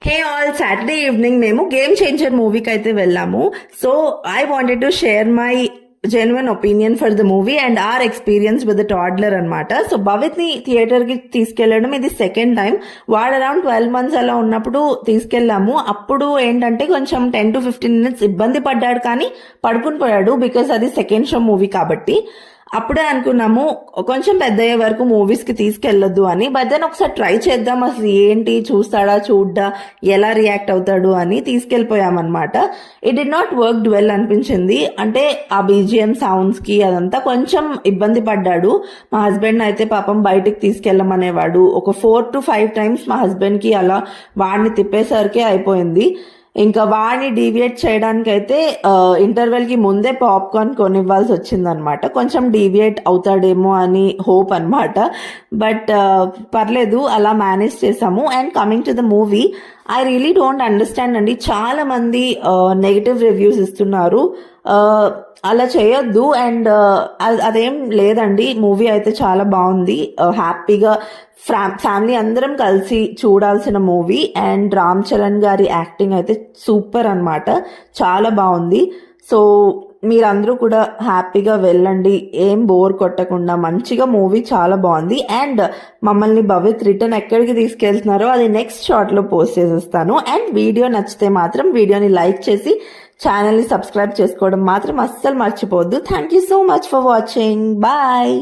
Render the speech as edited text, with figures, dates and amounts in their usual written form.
హే all, Saturday evening మేము గేమ్ చేంజర్ మూవీకి అయితే వెళ్ళాము. So I wanted to share my genuine opinion for the movie and our experience with the toddler అనమాట. సో భవిత్ ని థియేటర్ కి తీసుకెళ్లడం ఇది సెకండ్ టైం. వాడు అరౌండ్ 12 months అలా ఉన్నప్పుడు తీసుకెళ్లాము. అప్పుడు ఏంటంటే కొంచెం 10 to 15 minutes ఇబ్బంది పడ్డాడు, కానీ పడుకుని పోయాడు బికాస్ అది సెకండ్ షో మూవీ కాబట్టి. అప్పుడే అనుకున్నాము కొంచెం పెద్ద అయ్యే వరకు మూవీస్ కి తీసుకెళ్లొద్దు అని. బట్ దెన్ ఒకసారి ట్రై చేద్దాం, అసలు ఏంటి చూస్తాడా చూడ్డా ఎలా రియాక్ట్ అవుతాడు అని తీసుకెళ్లిపోయామన్నమాట. It did not work well అనిపించింది. అంటే ఆ బీజిఎం సౌండ్స్ కి అదంతా కొంచెం ఇబ్బంది పడ్డాడు. మా హస్బెండ్ అయితే పాపం బయటికి తీసుకెళ్ళమనేవాడు. ఒక 4 to 5 times మా హస్బెండ్ కి అలా వాడిని తిప్పేసరికి అయిపోయింది. ఇంకా వాడిని డీవియేట్ చేయడానికి అయితే ఇంటర్వెల్ కి ముందే పాప్కార్న్ కొనివ్వాల్సి వచ్చిందనమాట. కొంచెం డీవియేట్ అవుతాడేమో అని హోప్ అనమాట. బట్ పర్లేదు, అలా మేనేజ్ చేసాము. And coming to the movie, I really don't understand అండి. చాలా మంది నెగిటివ్ రివ్యూస్ ఇస్తున్నారు. అలా చేయొద్దు. అండ్ అదేం లేదండి, మూవీ అయితే చాలా బాగుంది. హ్యాపీగా ఫ్యామిలీ అందరం కలిసి చూడాల్సిన మూవీ. అండ్ రామ్ చరణ్ గారి యాక్టింగ్ అయితే సూపర్ అన్నమాట, చాలా బాగుంది. సో మీరందరూ కూడా హ్యాపీగా వెళ్ళండి, ఏం బోర్ కొట్టకుండా. మంచిగా మూవీ చాలా బాగుంది. అండ్ మమ్మల్ని భవిత్ రిటర్న్ ఎక్కడికి తీసుకెళ్తున్నారో అది నెక్స్ట్ షార్ట్ లో పోస్ట్ చేసేస్తాను. అండ్ వీడియో నచ్చితే మాత్రం వీడియోని లైక్ చేసి ఛానల్ని సబ్స్క్రైబ్ చేసుకోవడం మాత్రం అస్సలు మర్చిపోవద్దు. Thank you so much for watching. Bye.